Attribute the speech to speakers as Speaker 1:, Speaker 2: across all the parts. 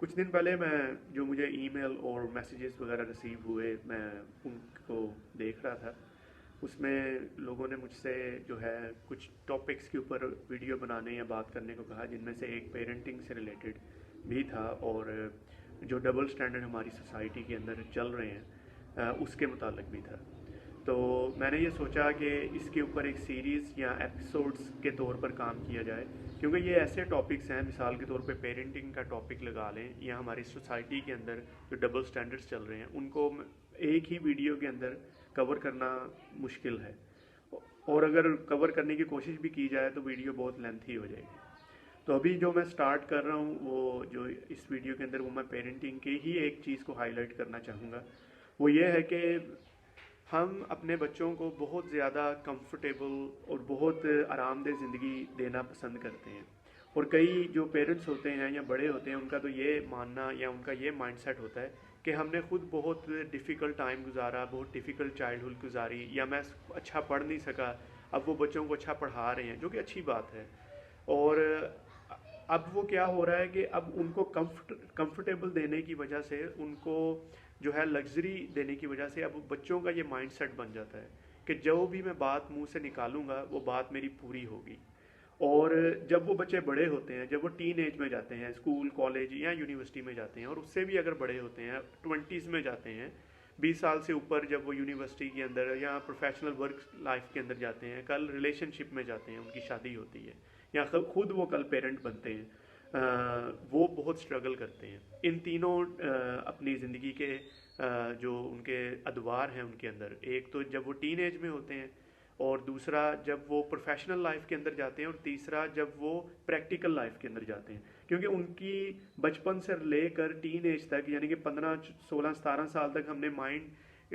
Speaker 1: کچھ دن پہلے میں جو مجھے ای میل اور میسیجز وغیرہ ریسیو ہوئے میں ان کو دیکھ رہا تھا. اس میں لوگوں نے مجھ سے جو ہے کچھ ٹاپکس کے اوپر ویڈیو بنانے یا بات کرنے کو کہا، جن میں سے ایک پیرنٹنگ سے ریلیٹڈ بھی تھا اور جو ڈبل سٹینڈرڈ ہماری سوسائٹی کے اندر چل رہے ہیں اس کے متعلق بھی تھا. تو میں نے یہ سوچا کہ اس کے اوپر ایک سیریز یا ایپیسوڈز کے طور پر کام کیا جائے، کیونکہ یہ ایسے ٹاپکس ہیں، مثال کے طور پہ پیرنٹنگ کا ٹاپک لگا لیں یا ہماری سوسائٹی کے اندر جو ڈبل سٹینڈرڈز چل رہے ہیں ان کو ایک ہی ویڈیو کے اندر کور کرنا مشکل ہے، اور اگر کور کرنے کی کوشش بھی کی جائے تو ویڈیو بہت لینتھی ہو جائے گی. تو ابھی جو میں سٹارٹ کر رہا ہوں وہ جو اس ویڈیو کے اندر وہ میں پیرنٹنگ کی ہی ایک چیز کو ہائی لائٹ کرنا چاہوں گا. وہ یہ ہے کہ ہم اپنے بچوں کو بہت زیادہ کمفرٹیبل اور بہت آرام دہ زندگی دینا پسند کرتے ہیں، اور کئی جو پیرنٹس ہوتے ہیں یا بڑے ہوتے ہیں ان کا تو یہ ماننا یا ان کا یہ مائنڈ سیٹ ہوتا ہے کہ ہم نے خود بہت ڈیفیکلٹ ٹائم گزارا، بہت ڈیفیکلٹ چائلڈہڈ گزاری، یا میں اچھا پڑھ نہیں سکا، اب وہ بچوں کو اچھا پڑھا رہے ہیں، جو کہ اچھی بات ہے. اور اب وہ کیا ہو رہا ہے کہ اب ان کو کمفرٹیبل دینے کی وجہ سے، ان کو جو ہے لگژری دینے کی وجہ سے، اب بچوں کا یہ مائنڈ سیٹ بن جاتا ہے کہ جو بھی میں بات منہ سے نکالوں گا وہ بات میری پوری ہوگی. اور جب وہ بچے بڑے ہوتے ہیں، جب وہ ٹین ایج میں جاتے ہیں، اسکول کالج یا یونیورسٹی میں جاتے ہیں، اور اس سے بھی اگر بڑے ہوتے ہیں، ٹوینٹیز میں جاتے ہیں، 20 سال سے اوپر جب وہ یونیورسٹی کے اندر یا پروفیشنل ورک لائف کے اندر جاتے ہیں، کل ریلیشن شپ میں جاتے ہیں، ان کی شادی ہوتی ہے یا خود وہ کل پیرنٹ بنتے ہیں، وہ بہت سٹرگل کرتے ہیں. ان تینوں اپنی زندگی کے جو ان کے ادوار ہیں ان کے اندر، ایک تو جب وہ ٹین ایج میں ہوتے ہیں، اور دوسرا جب وہ پروفیشنل لائف کے اندر جاتے ہیں، اور تیسرا جب وہ پریکٹیکل لائف کے اندر جاتے ہیں. کیونکہ ان کی بچپن سے لے کر ٹین ایج تک، یعنی کہ 15 16 17 سال تک ہم نے مائنڈ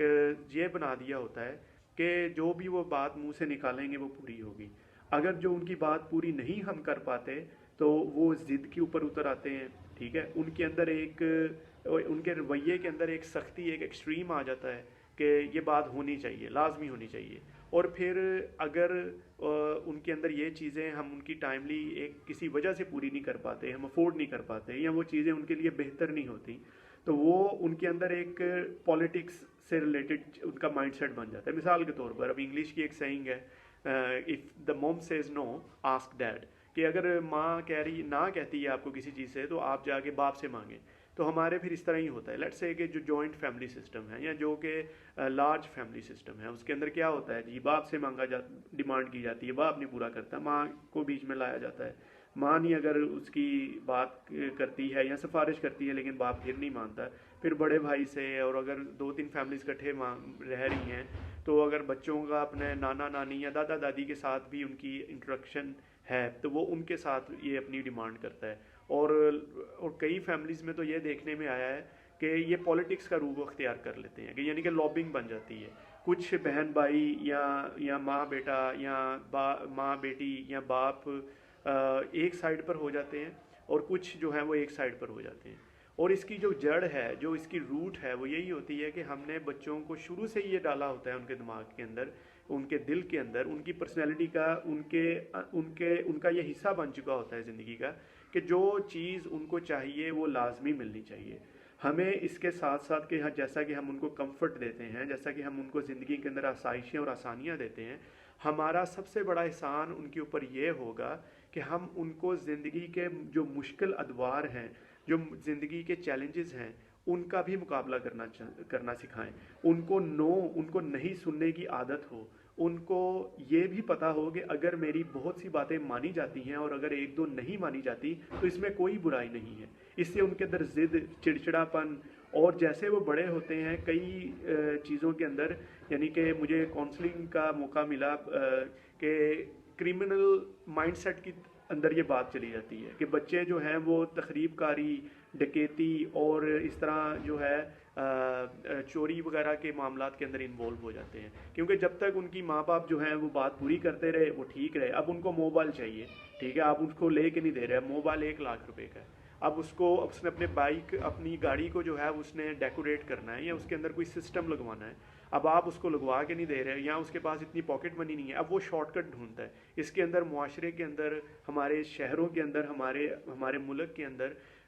Speaker 1: یہ بنا دیا ہوتا ہے کہ جو بھی وہ بات منہ سے نکالیں گے وہ پوری ہوگی. اگر جو ان کی بات پوری نہیں ہم کر پاتے تو وہ ضد کے اوپر اتر آتے ہیں. ٹھیک ہے، ان کے اندر ان کے رویے کے اندر ایک سختی، ایک ایکسٹریم آ جاتا ہے کہ یہ بات ہونی چاہیے، لازمی ہونی چاہیے. اور پھر اگر ان کے اندر یہ چیزیں ہم ان کی ٹائملی ایک کسی وجہ سے پوری نہیں کر پاتے، ہم افورڈ نہیں کر پاتے، یا وہ چیزیں ان کے لیے بہتر نہیں ہوتی، تو وہ ان کے اندر ایک پالیٹکس سے ریلیٹڈ ان کا مائنڈ سیٹ بن جاتا ہے. مثال کے طور پر اب انگلش کی ایک سینگ ہے، if the mom says no ask dad, کہ اگر ماں نہ کہتی ہے آپ کو کسی چیز سے تو آپ جا کے باپ سے مانگیں. تو ہمارے پھر اس طرح ہی ہوتا ہے. لیٹس سے کہ جو جوائنٹ فیملی سسٹم ہے یا جو کہ لارج فیملی سسٹم ہے، اس کے اندر کیا ہوتا ہے جی، باپ سے ڈیمانڈ کی جاتی ہے، باپ نہیں پورا کرتا، ماں کو بیچ میں لایا جاتا ہے. ماں نہیں اگر اس کی بات کرتی ہے یا سفارش کرتی ہے لیکن باپ پھر نہیں مانتا. پھر بڑے بھائی سے، اور اگر 2 3 فیملیز کٹھے رہ رہی ہیں تو اگر بچوں کا اپنے نانا نانی یا دادا دادی کے ساتھ بھی ان کی انٹریکشن ہے تو وہ ان کے ساتھ یہ اپنی ڈیمانڈ کرتا ہے. اور کئی فیملیز میں تو یہ دیکھنے میں آیا ہے کہ یہ پالیٹکس کا روح اختیار کر لیتے ہیں، کہ یعنی کہ لابنگ بن جاتی ہے. کچھ بہن بھائی یا ماں بیٹا یا ماں بیٹی یا باپ ایک سائڈ پر ہو جاتے ہیں، اور کچھ جو ہیں وہ ایک سائڈ پر ہو جاتے ہیں. اور اس کی جو جڑ ہے، جو اس کی روٹ ہے، وہ یہی ہوتی ہے کہ ہم نے بچوں کو شروع سے یہ ڈالا ہوتا ہے ان کے دماغ کے اندر، ان کے دل کے اندر، ان کی پرسنالٹی کا، ان کا یہ حصہ بن چکا ہوتا ہے زندگی کا، کہ جو چیز ان کو چاہیے وہ لازمی ملنی چاہیے. ہمیں اس کے ساتھ ساتھ کہ جیسا کہ ہم ان کو کمفرٹ دیتے ہیں، جیسا کہ ہم ان کو زندگی کے اندر آسائشیں اور آسانیاں دیتے ہیں، ہمارا سب سے بڑا احسان ان کے اوپر یہ ہوگا کہ ہم ان کو زندگی کے جو مشکل ادوار ہیں، جو زندگی کے چیلنجز ہیں، ان کا بھی مقابلہ کرنا سکھائیں. ان کو نہیں سننے کی عادت ہو. ان کو یہ بھی پتا ہو کہ اگر میری بہت سی باتیں مانی جاتی ہیں اور اگر 1 2 نہیں مانی جاتی تو اس میں کوئی برائی نہیں ہے. اس سے ان کے اندر ضد، چڑچڑاپن، اور جیسے وہ بڑے ہوتے ہیں کئی چیزوں کے اندر، یعنی کہ مجھے کونسلنگ کا موقع ملا کہ کرمنل مائنڈ سیٹ کی اندر یہ بات چلی جاتی ہے کہ بچے جو ہیں وہ تخریب کاری، ڈکیتی اور اس طرح جو ہے چوری وغیرہ کے معاملات کے اندر انوالو ہو جاتے ہیں. کیونکہ جب تک ان کی ماں باپ جو ہیں وہ بات پوری کرتے رہے وہ ٹھیک رہے. اب ان کو موبائل چاہیے، ٹھیک ہے، آپ اس کو لے کے نہیں دے رہے. موبائل 1 لاکھ روپے کا ہے. اب اس نے اپنی گاڑی کو جو ہے اس نے ڈیکوریٹ کرنا ہے یا اس کے اندر کوئی سسٹم لگوانا ہے. اب آپ اس کو لگوا کے نہیں دے رہے یا اس کے پاس اتنی پاکٹ منی نہیں ہے. اب وہ شارٹ کٹ ڈھونڈتا ہے. اس کے اندر معاشرے کے اندر، ہمارے شہروں کے اندر، ہمارے ملک کے اندر